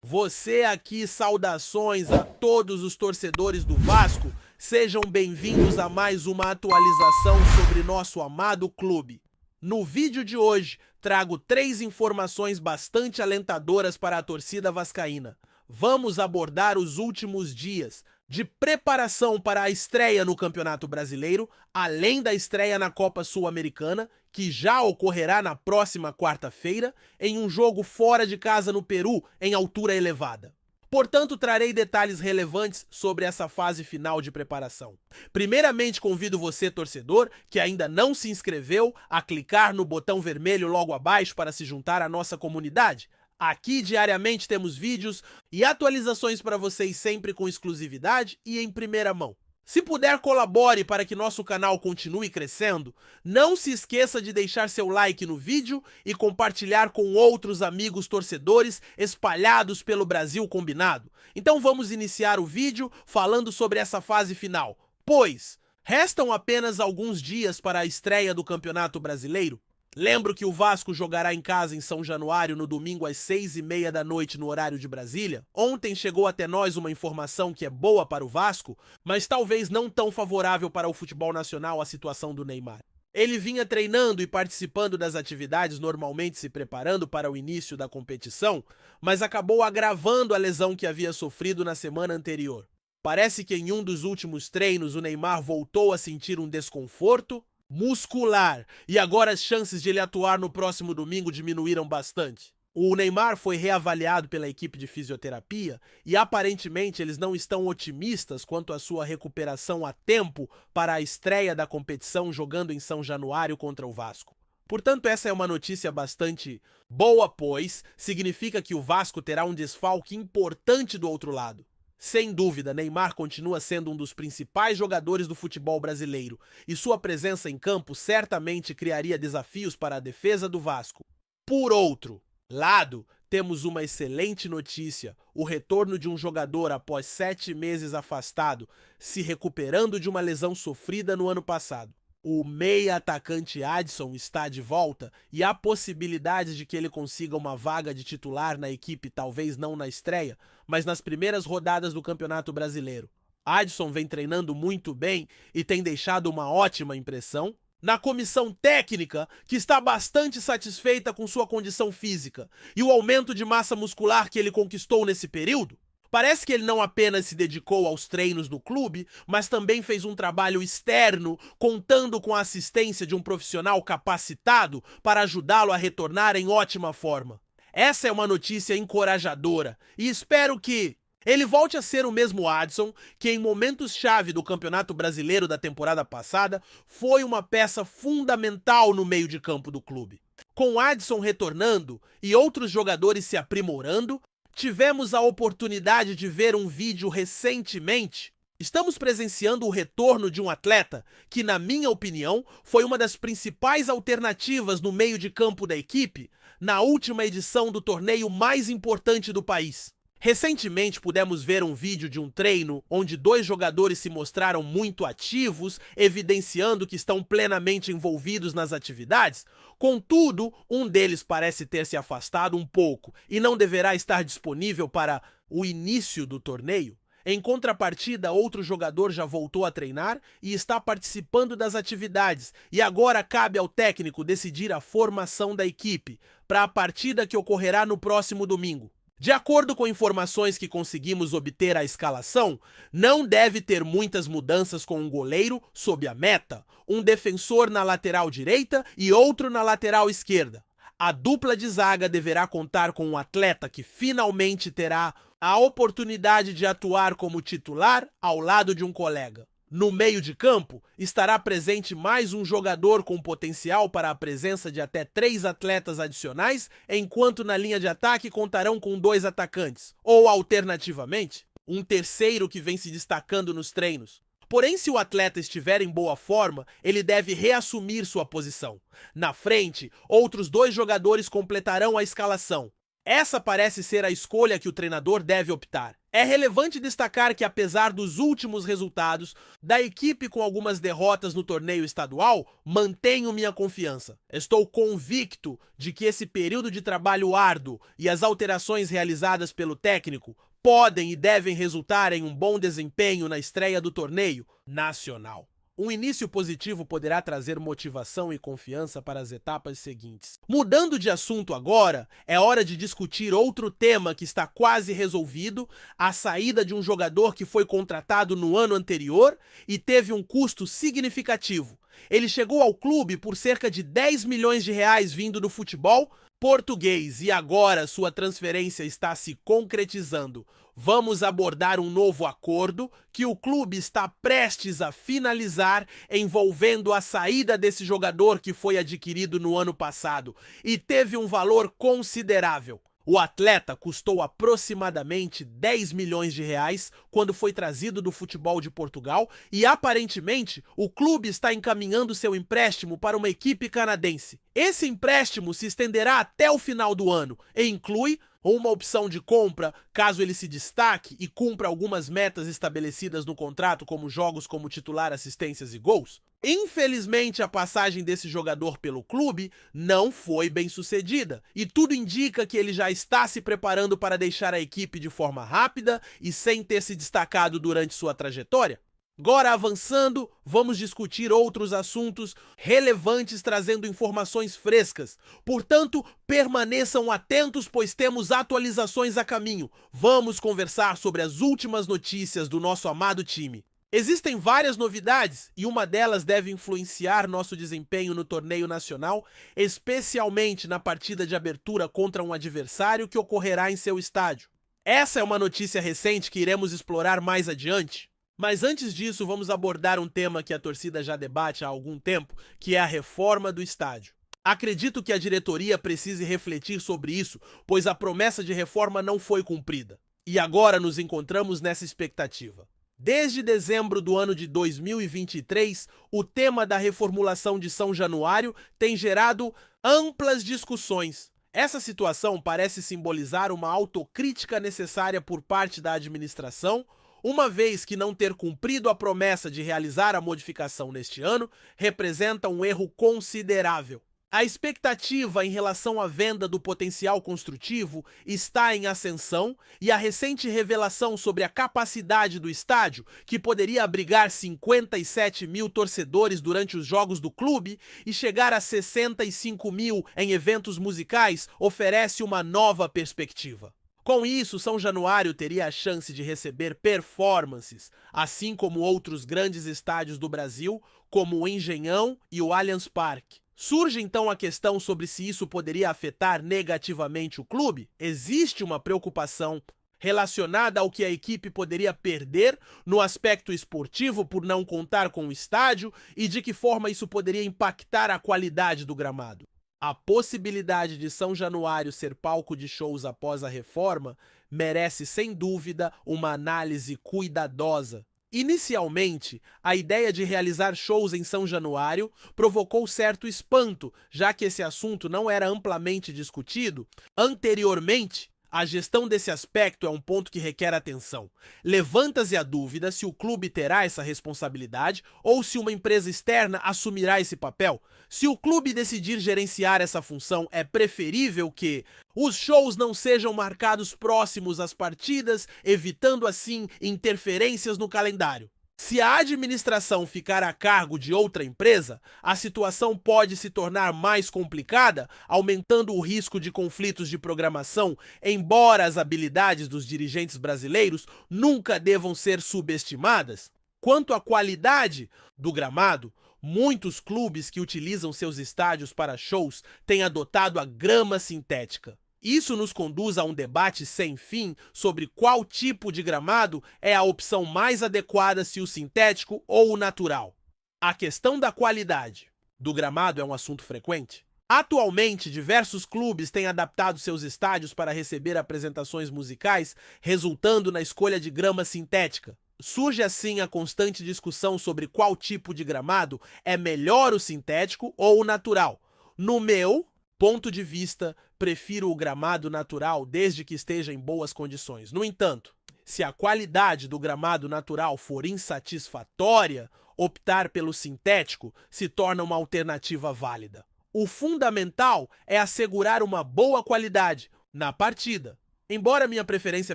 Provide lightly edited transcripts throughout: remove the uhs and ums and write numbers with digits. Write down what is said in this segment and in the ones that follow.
Você aqui, saudações a todos os torcedores do Vasco. Sejam bem-vindos a mais uma atualização sobre nosso amado clube. No vídeo de hoje, trago 3 informações bastante alentadoras para a torcida vascaína. Vamos abordar os últimos dias de preparação para a estreia no Campeonato Brasileiro, além da estreia na Copa Sul-Americana, que já ocorrerá na próxima quarta-feira, em um jogo fora de casa no Peru, em altura elevada. Portanto, trarei detalhes relevantes sobre essa fase final de preparação. Primeiramente, convido você, torcedor, que ainda não se inscreveu, a clicar no botão vermelho logo abaixo para se juntar à nossa comunidade. Aqui, diariamente, temos vídeos e atualizações para vocês sempre com exclusividade e em primeira mão. Se puder, colabore para que nosso canal continue crescendo. Não se esqueça de deixar seu like no vídeo e compartilhar com outros amigos torcedores espalhados pelo Brasil combinado. Então vamos iniciar o vídeo falando sobre essa fase final, pois restam apenas alguns dias para a estreia do Campeonato Brasileiro. Lembro que o Vasco jogará em casa em São Januário no domingo às 6h30 da noite no horário de Brasília. Ontem chegou até nós uma informação que é boa para o Vasco, mas talvez não tão favorável para o futebol nacional a situação do Neymar. Ele vinha treinando e participando das atividades, normalmente se preparando para o início da competição, mas acabou agravando a lesão que havia sofrido na semana anterior. Parece que em um dos últimos treinos o Neymar voltou a sentir um desconforto muscular, e agora as chances de ele atuar no próximo domingo diminuíram bastante. O Neymar foi reavaliado pela equipe de fisioterapia e aparentemente eles não estão otimistas quanto à sua recuperação a tempo para a estreia da competição jogando em São Januário contra o Vasco. Portanto, essa é uma notícia bastante boa, pois significa que o Vasco terá um desfalque importante do outro lado. Sem dúvida, Neymar continua sendo um dos principais jogadores do futebol brasileiro e sua presença em campo certamente criaria desafios para a defesa do Vasco. Por outro lado, temos uma excelente notícia: o retorno de um jogador após 7 meses afastado, se recuperando de uma lesão sofrida no ano passado. O meia-atacante Adson está de volta e há possibilidades de que ele consiga uma vaga de titular na equipe, talvez não na estreia, mas nas primeiras rodadas do Campeonato Brasileiro. Adson vem treinando muito bem e tem deixado uma ótima impressão. Na comissão técnica, que está bastante satisfeita com sua condição física e o aumento de massa muscular que ele conquistou nesse período. Parece que ele não apenas se dedicou aos treinos do clube, mas também fez um trabalho externo, contando com a assistência de um profissional capacitado para ajudá-lo a retornar em ótima forma. Essa é uma notícia encorajadora e espero que ele volte a ser o mesmo Adson, que em momentos-chave do Campeonato Brasileiro da temporada passada foi uma peça fundamental no meio de campo do clube. Com Adson retornando e outros jogadores se aprimorando, tivemos a oportunidade de ver um vídeo recentemente. Estamos presenciando o retorno de um atleta que, na minha opinião, foi uma das principais alternativas no meio de campo da equipe na última edição do torneio mais importante do país. Recentemente pudemos ver um vídeo de um treino onde 2 jogadores se mostraram muito ativos, evidenciando que estão plenamente envolvidos nas atividades. Contudo, um deles parece ter se afastado um pouco e não deverá estar disponível para o início do torneio. Em contrapartida, outro jogador já voltou a treinar e está participando das atividades, e agora cabe ao técnico decidir a formação da equipe para a partida que ocorrerá no próximo domingo. De acordo com informações que conseguimos obter a escalação, não deve ter muitas mudanças com um goleiro sob a meta, um defensor na lateral direita e outro na lateral esquerda. A dupla de zaga deverá contar com um atleta que finalmente terá a oportunidade de atuar como titular ao lado de um colega. No meio de campo, estará presente mais um jogador com potencial para a presença de até 3 atletas adicionais, enquanto na linha de ataque contarão com 2 atacantes, ou alternativamente, um terceiro que vem se destacando nos treinos. Porém, se o atleta estiver em boa forma, ele deve reassumir sua posição. Na frente, outros 2 jogadores completarão a escalação. Essa parece ser a escolha que o treinador deve optar. É relevante destacar que, apesar dos últimos resultados da equipe com algumas derrotas no torneio estadual, mantenho minha confiança. Estou convicto de que esse período de trabalho árduo e as alterações realizadas pelo técnico podem e devem resultar em um bom desempenho na estreia do torneio nacional. Um início positivo poderá trazer motivação e confiança para as etapas seguintes. Mudando de assunto agora, é hora de discutir outro tema que está quase resolvido: a saída de um jogador que foi contratado no ano anterior e teve um custo significativo. Ele chegou ao clube por cerca de 10 milhões de reais vindo do futebol português e agora sua transferência está se concretizando. Vamos abordar um novo acordo que o clube está prestes a finalizar, envolvendo a saída desse jogador que foi adquirido no ano passado e teve um valor considerável. O atleta custou aproximadamente 10 milhões de reais quando foi trazido do futebol de Portugal e, aparentemente, o clube está encaminhando seu empréstimo para uma equipe canadense. Esse empréstimo se estenderá até o final do ano e inclui uma opção de compra caso ele se destaque e cumpra algumas metas estabelecidas no contrato, como jogos como titular, assistências e gols. Infelizmente, a passagem desse jogador pelo clube não foi bem sucedida e tudo indica que ele já está se preparando para deixar a equipe de forma rápida e sem ter se destacado durante sua trajetória. Agora, avançando, vamos discutir outros assuntos relevantes trazendo informações frescas. Portanto, permaneçam atentos, pois temos atualizações a caminho. Vamos conversar sobre as últimas notícias do nosso amado time. Existem várias novidades e uma delas deve influenciar nosso desempenho no torneio nacional, especialmente na partida de abertura contra um adversário que ocorrerá em seu estádio. Essa é uma notícia recente que iremos explorar mais adiante. Mas antes disso, vamos abordar um tema que a torcida já debate há algum tempo, que é a reforma do estádio. Acredito que a diretoria precise refletir sobre isso, pois a promessa de reforma não foi cumprida. E agora nos encontramos nessa expectativa. Desde dezembro do ano de 2023, o tema da reformulação de São Januário tem gerado amplas discussões. Essa situação parece simbolizar uma autocrítica necessária por parte da administração, uma vez que não ter cumprido a promessa de realizar a modificação neste ano representa um erro considerável. A expectativa em relação à venda do potencial construtivo está em ascensão e a recente revelação sobre a capacidade do estádio, que poderia abrigar 57 mil torcedores durante os jogos do clube e chegar a 65 mil em eventos musicais, oferece uma nova perspectiva. Com isso, São Januário teria a chance de receber performances, assim como outros grandes estádios do Brasil, como o Engenhão e o Allianz Parque. Surge então a questão sobre se isso poderia afetar negativamente o clube? Existe uma preocupação relacionada ao que a equipe poderia perder no aspecto esportivo por não contar com o estádio e de que forma isso poderia impactar a qualidade do gramado. A possibilidade de São Januário ser palco de shows após a reforma merece, sem dúvida, uma análise cuidadosa. Inicialmente, a ideia de realizar shows em São Januário provocou certo espanto, já que esse assunto não era amplamente discutido anteriormente. A gestão desse aspecto é um ponto que requer atenção. Levanta-se a dúvida se o clube terá essa responsabilidade ou se uma empresa externa assumirá esse papel. Se o clube decidir gerenciar essa função, é preferível que os shows não sejam marcados próximos às partidas, evitando assim interferências no calendário. Se a administração ficar a cargo de outra empresa, a situação pode se tornar mais complicada, aumentando o risco de conflitos de programação, embora as habilidades dos dirigentes brasileiros nunca devam ser subestimadas. Quanto à qualidade do gramado, muitos clubes que utilizam seus estádios para shows têm adotado a grama sintética. Isso nos conduz a um debate sem fim sobre qual tipo de gramado é a opção mais adequada, se o sintético ou o natural. A questão da qualidade do gramado é um assunto frequente. Atualmente, diversos clubes têm adaptado seus estádios para receber apresentações musicais, resultando na escolha de grama sintética. Surge assim a constante discussão sobre qual tipo de gramado é melhor, o sintético ou o natural. No meu ponto de vista, prefiro o gramado natural desde que esteja em boas condições. No entanto, Se a qualidade do gramado natural for insatisfatória, optar pelo sintético se torna uma alternativa válida. O fundamental é assegurar uma boa qualidade na partida. Embora minha preferência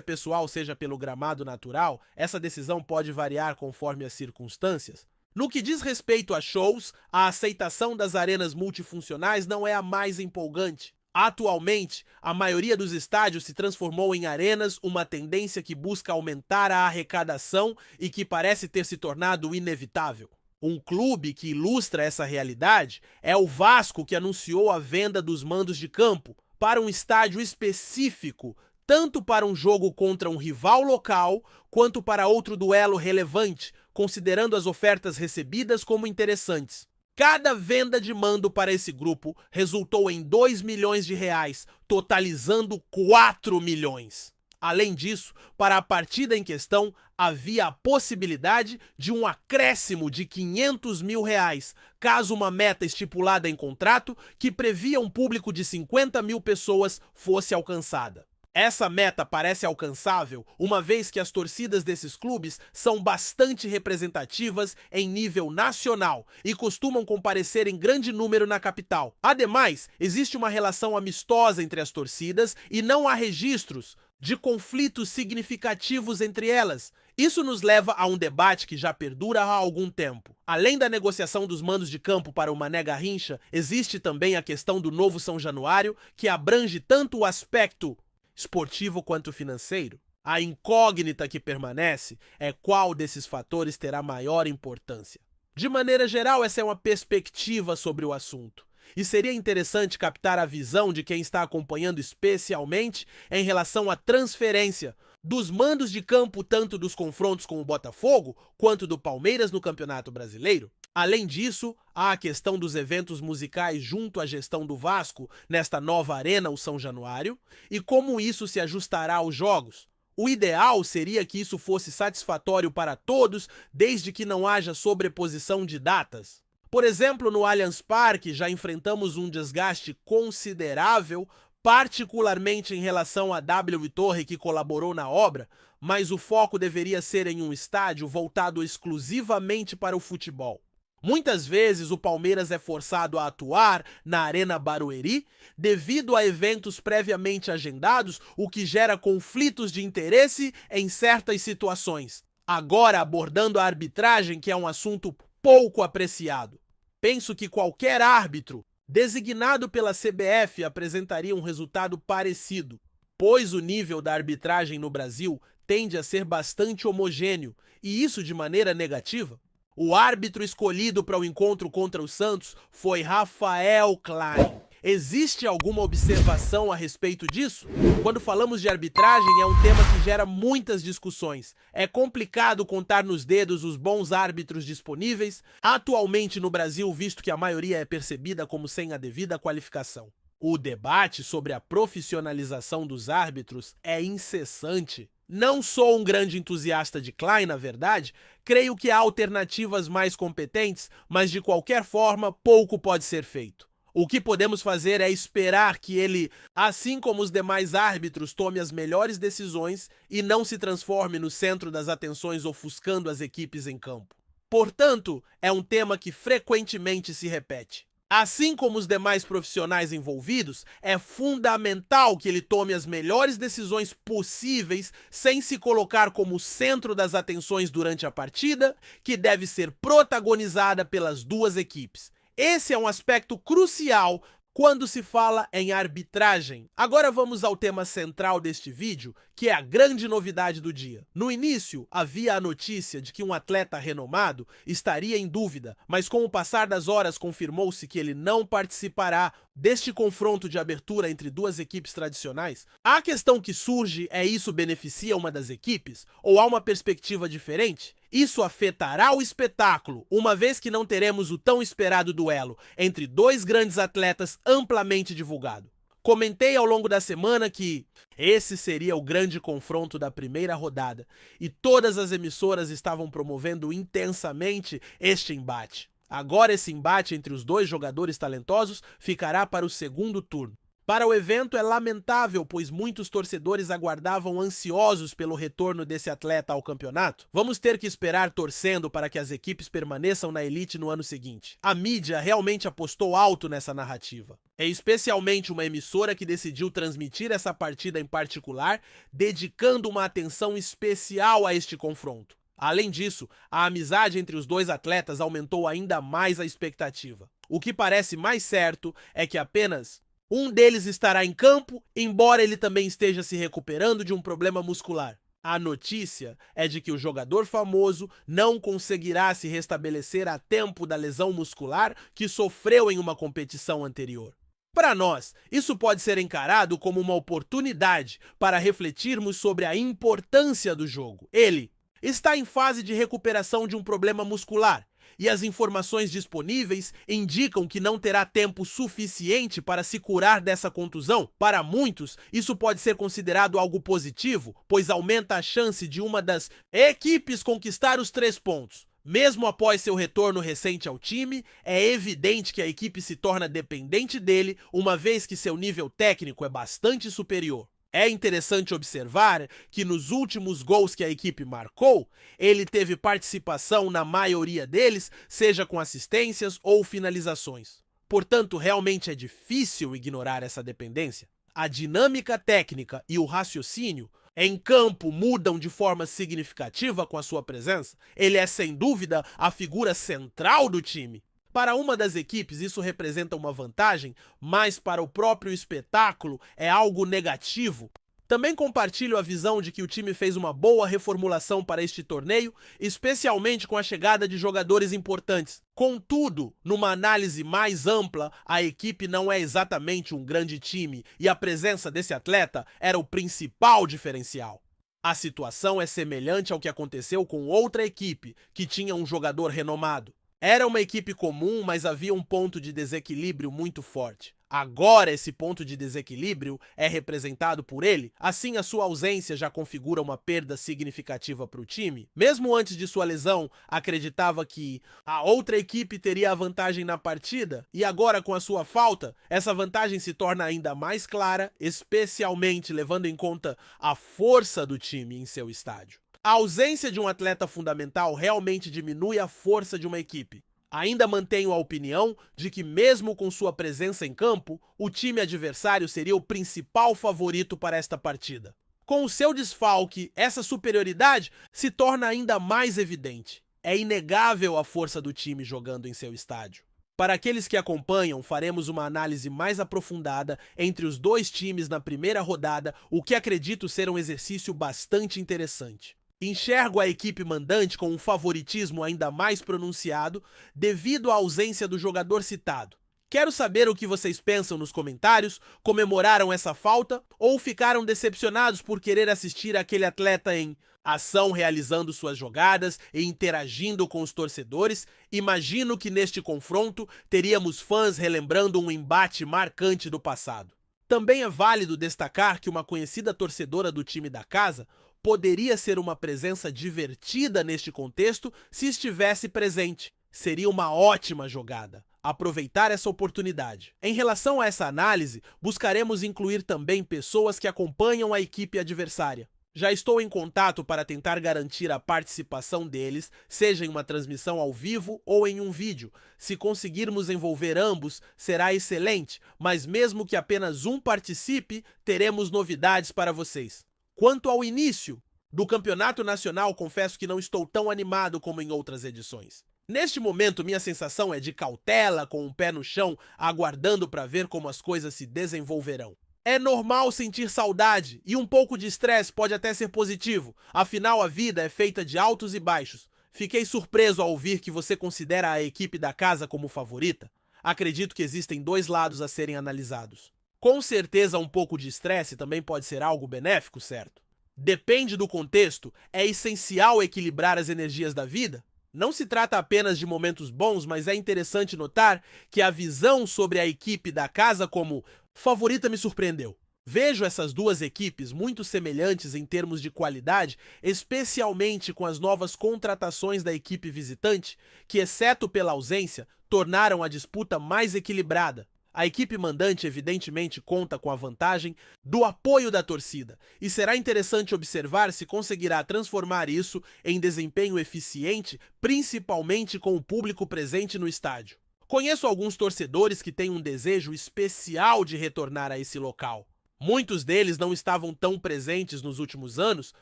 pessoal seja pelo gramado natural, essa decisão pode variar conforme as circunstâncias. No que diz respeito a shows, a aceitação das arenas multifuncionais não é a mais empolgante. Atualmente, a maioria dos estádios se transformou em arenas, uma tendência que busca aumentar a arrecadação e que parece ter se tornado inevitável. Um clube que ilustra essa realidade é o Vasco, que anunciou a venda dos mandos de campo para um estádio específico, tanto para um jogo contra um rival local, quanto para outro duelo relevante, considerando as ofertas recebidas como interessantes. Cada venda de mando para esse grupo resultou em 2 milhões de reais, totalizando 4 milhões. Além disso, para a partida em questão, havia a possibilidade de um acréscimo de 500 mil reais, caso uma meta estipulada em contrato, que previa um público de 50 mil pessoas, fosse alcançada. Essa meta parece alcançável, uma vez que as torcidas desses clubes são bastante representativas em nível nacional e costumam comparecer em grande número na capital. Ademais, existe uma relação amistosa entre as torcidas e não há registros de conflitos significativos entre elas. Isso nos leva a um debate que já perdura há algum tempo. Além da negociação dos mandos de campo para o Mané Garrincha, existe também a questão do novo São Januário, que abrange tanto o aspecto esportivo quanto financeiro. A incógnita que permanece é qual desses fatores terá maior importância. De maneira geral, essa é uma perspectiva sobre o assunto. E seria interessante captar a visão de quem está acompanhando, especialmente em relação à transferência dos mandos de campo, tanto dos confrontos com o Botafogo, quanto do Palmeiras no Campeonato Brasileiro. Além disso, há a questão dos eventos musicais junto à gestão do Vasco nesta nova arena, o São Januário, e como isso se ajustará aos jogos. O ideal seria que isso fosse satisfatório para todos, desde que não haja sobreposição de datas. Por exemplo, no Allianz Parque já enfrentamos um desgaste considerável, particularmente em relação a W Torre, que colaborou na obra, mas o foco deveria ser em um estádio voltado exclusivamente para o futebol. Muitas vezes o Palmeiras é forçado a atuar na Arena Barueri devido a eventos previamente agendados, o que gera conflitos de interesse em certas situações. Agora, abordando a arbitragem, que é um assunto pouco apreciado. Penso que qualquer árbitro designado pela CBF apresentaria um resultado parecido, pois o nível da arbitragem no Brasil tende a ser bastante homogêneo, e isso de maneira negativa. O árbitro escolhido para o encontro contra o Santos foi Rafael Klein. Existe alguma observação a respeito disso? Quando falamos de arbitragem, é um tema que gera muitas discussões. É complicado contar nos dedos os bons árbitros disponíveis, atualmente no Brasil, visto que a maioria é percebida como sem a devida qualificação. O debate sobre a profissionalização dos árbitros é incessante. Não sou um grande entusiasta de Klein, na verdade, creio que há alternativas mais competentes, mas de qualquer forma, pouco pode ser feito. O que podemos fazer é esperar que ele, assim como os demais árbitros, tome as melhores decisões e não se transforme no centro das atenções ofuscando as equipes em campo. Portanto, é um tema que frequentemente se repete. Assim como os demais profissionais envolvidos, é fundamental que ele tome as melhores decisões possíveis sem se colocar como centro das atenções durante a partida, que deve ser protagonizada pelas duas equipes. Esse é um aspecto crucial quando se fala em arbitragem. Agora vamos ao tema central deste vídeo, que é a grande novidade do dia. No início, havia a notícia de que um atleta renomado estaria em dúvida, mas com o passar das horas confirmou-se que ele não participará deste confronto de abertura entre duas equipes tradicionais. A questão que surge é: isso beneficia uma das equipes? Ou há uma perspectiva diferente? Isso afetará o espetáculo, uma vez que não teremos o tão esperado duelo entre dois grandes atletas amplamente divulgado. Comentei ao longo da semana que esse seria o grande confronto da primeira rodada e todas as emissoras estavam promovendo intensamente este embate. Agora esse embate entre os dois jogadores talentosos ficará para o segundo turno. Para o evento é lamentável, pois muitos torcedores aguardavam ansiosos pelo retorno desse atleta ao campeonato. Vamos ter que esperar torcendo para que as equipes permaneçam na elite no ano seguinte. A mídia realmente apostou alto nessa narrativa. É especialmente uma emissora que decidiu transmitir essa partida em particular, dedicando uma atenção especial a este confronto. Além disso, a amizade entre os dois atletas aumentou ainda mais a expectativa. O que parece mais certo é que apenas um deles estará em campo, embora ele também esteja se recuperando de um problema muscular. A notícia é de que o jogador famoso não conseguirá se restabelecer a tempo da lesão muscular que sofreu em uma competição anterior. Para nós, isso pode ser encarado como uma oportunidade para refletirmos sobre a importância do jogo. Ele está em fase de recuperação de um problema muscular, e as informações disponíveis indicam que não terá tempo suficiente para se curar dessa contusão. Para muitos, isso pode ser considerado algo positivo, pois aumenta a chance de uma das equipes conquistar os 3 pontos. Mesmo após seu retorno recente ao time, é evidente que a equipe se torna dependente dele, uma vez que seu nível técnico é bastante superior. É interessante observar que nos últimos gols que a equipe marcou, ele teve participação na maioria deles, seja com assistências ou finalizações. Portanto, realmente é difícil ignorar essa dependência. A dinâmica técnica e o raciocínio em campo mudam de forma significativa com a sua presença. Ele é, sem dúvida, a figura central do time. Para uma das equipes, isso representa uma vantagem, mas para o próprio espetáculo é algo negativo. Também compartilho a visão de que o time fez uma boa reformulação para este torneio, especialmente com a chegada de jogadores importantes. Contudo, numa análise mais ampla, a equipe não é exatamente um grande time e a presença desse atleta era o principal diferencial. A situação é semelhante ao que aconteceu com outra equipe, que tinha um jogador renomado. Era uma equipe comum, mas havia um ponto de desequilíbrio muito forte. Agora esse ponto de desequilíbrio é representado por ele, assim a sua ausência já configura uma perda significativa para o time. Mesmo antes de sua lesão, acreditava que a outra equipe teria a vantagem na partida, e agora com a sua falta, essa vantagem se torna ainda mais clara, especialmente levando em conta a força do time em seu estádio. A ausência de um atleta fundamental realmente diminui a força de uma equipe. Ainda mantenho a opinião de que, mesmo com sua presença em campo, o time adversário seria o principal favorito para esta partida. Com o seu desfalque, essa superioridade se torna ainda mais evidente. É inegável a força do time jogando em seu estádio. Para aqueles que acompanham, faremos uma análise mais aprofundada entre os dois times na primeira rodada, o que acredito ser um exercício bastante interessante. Enxergo a equipe mandante com um favoritismo ainda mais pronunciado devido à ausência do jogador citado. Quero saber o que vocês pensam nos comentários, comemoraram essa falta ou ficaram decepcionados por querer assistir aquele atleta em ação realizando suas jogadas e interagindo com os torcedores? Imagino que neste confronto teríamos fãs relembrando um embate marcante do passado. Também é válido destacar que uma conhecida torcedora do time da casa poderia ser uma presença divertida neste contexto se estivesse presente. Seria uma ótima jogada. Aproveitar essa oportunidade. Em relação a essa análise, buscaremos incluir também pessoas que acompanham a equipe adversária. Já estou em contato para tentar garantir a participação deles, seja em uma transmissão ao vivo ou em um vídeo. Se conseguirmos envolver ambos, será excelente, mas mesmo que apenas um participe, teremos novidades para vocês. Quanto ao início do Campeonato Nacional, confesso que não estou tão animado como em outras edições. Neste momento, minha sensação é de cautela, com o pé no chão, aguardando para ver como as coisas se desenvolverão. É normal sentir saudade e um pouco de estresse pode até ser positivo, afinal a vida é feita de altos e baixos. Fiquei surpreso ao ouvir que você considera a equipe da casa como favorita. Acredito que existem dois lados a serem analisados. Com certeza um pouco de estresse também pode ser algo benéfico, certo? Depende do contexto, é essencial equilibrar as energias da vida. Não se trata apenas de momentos bons, mas é interessante notar que a visão sobre a equipe da casa como favorita me surpreendeu. Vejo essas duas equipes muito semelhantes em termos de qualidade, especialmente com as novas contratações da equipe visitante, que, exceto pela ausência, tornaram a disputa mais equilibrada. A equipe mandante evidentemente conta com a vantagem do apoio da torcida, e será interessante observar se conseguirá transformar isso em desempenho eficiente, principalmente com o público presente no estádio. Conheço alguns torcedores que têm um desejo especial de retornar a esse local. Muitos deles não estavam tão presentes nos últimos anos,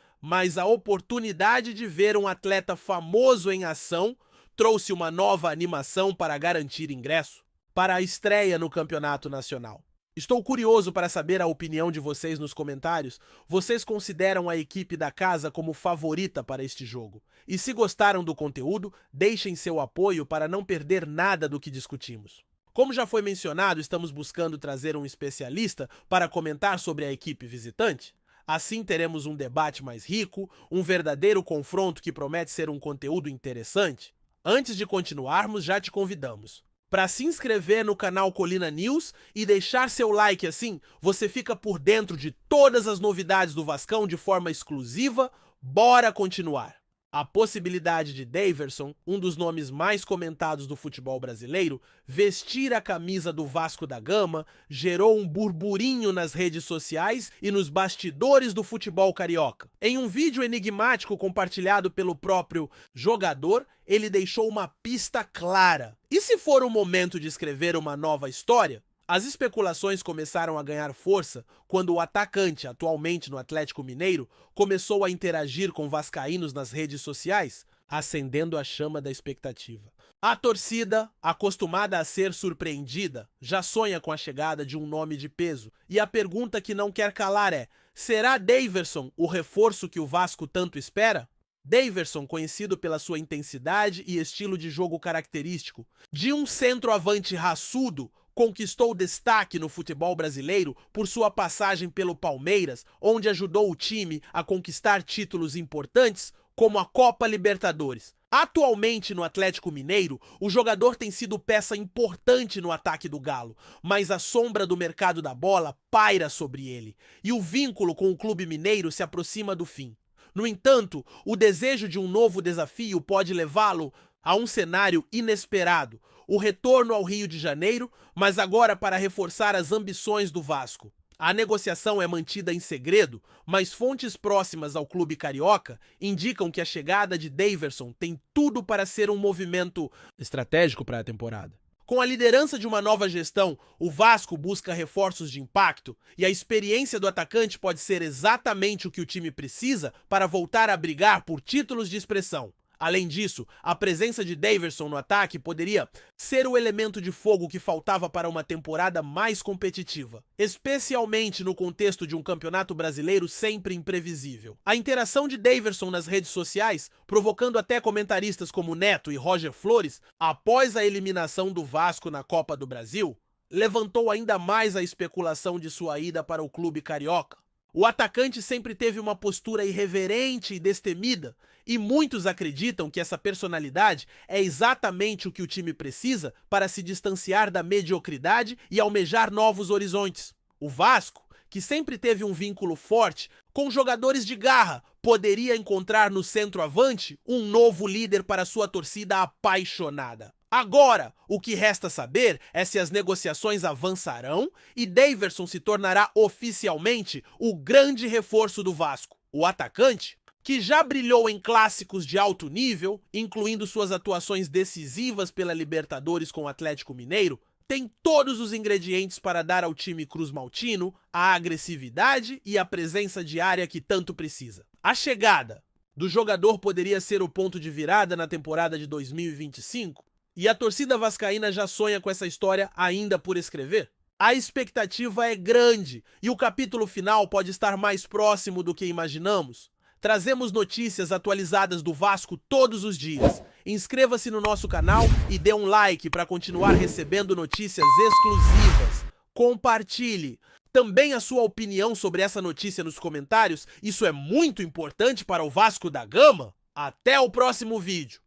mas a oportunidade de ver um atleta famoso em ação trouxe uma nova animação para garantir ingresso para a estreia no Campeonato Nacional. Estou curioso para saber a opinião de vocês nos comentários. Vocês consideram a equipe da casa como favorita para este jogo? E se gostaram do conteúdo, deixem seu apoio para não perder nada do que discutimos. Como já foi mencionado, estamos buscando trazer um especialista para comentar sobre a equipe visitante. Assim teremos um debate mais rico, um verdadeiro confronto que promete ser um conteúdo interessante. Antes de continuarmos, já te convidamos para se inscrever no canal Colina News e deixar seu like, assim você fica por dentro de todas as novidades do Vascão de forma exclusiva. Bora continuar! A possibilidade de Daverson, um dos nomes mais comentados do futebol brasileiro, vestir a camisa do Vasco da Gama gerou um burburinho nas redes sociais e nos bastidores do futebol carioca. Em um vídeo enigmático compartilhado pelo próprio jogador, ele deixou uma pista clara. E se for o momento de escrever uma nova história? As especulações começaram a ganhar força quando o atacante, atualmente no Atlético Mineiro, começou a interagir com vascaínos nas redes sociais, acendendo a chama da expectativa. A torcida, acostumada a ser surpreendida, já sonha com a chegada de um nome de peso. E a pergunta que não quer calar é: será Daverson o reforço que o Vasco tanto espera? Daverson, conhecido pela sua intensidade e estilo de jogo característico, de um centroavante raçudo, conquistou destaque no futebol brasileiro por sua passagem pelo Palmeiras, onde ajudou o time a conquistar títulos importantes, como a Copa Libertadores. Atualmente no Atlético Mineiro, o jogador tem sido peça importante no ataque do Galo, mas a sombra do mercado da bola paira sobre ele, e o vínculo com o clube mineiro se aproxima do fim. No entanto, o desejo de um novo desafio pode levá-lo a um cenário inesperado, o retorno ao Rio de Janeiro, mas agora para reforçar as ambições do Vasco. A negociação é mantida em segredo, mas fontes próximas ao clube carioca indicam que a chegada de Daverson tem tudo para ser um movimento estratégico para a temporada. Com a liderança de uma nova gestão, o Vasco busca reforços de impacto e a experiência do atacante pode ser exatamente o que o time precisa para voltar a brigar por títulos de expressão. Além disso, a presença de Daverson no ataque poderia ser o elemento de fogo que faltava para uma temporada mais competitiva, especialmente no contexto de um campeonato brasileiro sempre imprevisível. A interação de Daverson nas redes sociais, provocando até comentaristas como Neto e Roger Flores, após a eliminação do Vasco na Copa do Brasil, levantou ainda mais a especulação de sua ida para o clube carioca. O atacante sempre teve uma postura irreverente e destemida, e muitos acreditam que essa personalidade é exatamente o que o time precisa para se distanciar da mediocridade e almejar novos horizontes. O Vasco, que sempre teve um vínculo forte com jogadores de garra, poderia encontrar no centroavante um novo líder para sua torcida apaixonada. Agora, o que resta saber é se as negociações avançarão e Daverson se tornará oficialmente o grande reforço do Vasco. O atacante, que já brilhou em clássicos de alto nível, incluindo suas atuações decisivas pela Libertadores com o Atlético Mineiro, tem todos os ingredientes para dar ao time cruzmaltino a agressividade e a presença diária que tanto precisa. A chegada do jogador poderia ser o ponto de virada na temporada de 2025? E a torcida vascaína já sonha com essa história ainda por escrever? A expectativa é grande e o capítulo final pode estar mais próximo do que imaginamos. Trazemos notícias atualizadas do Vasco todos os dias. Inscreva-se no nosso canal e dê um like para continuar recebendo notícias exclusivas. Compartilhe também a sua opinião sobre essa notícia nos comentários. Isso é muito importante para o Vasco da Gama. Até o próximo vídeo.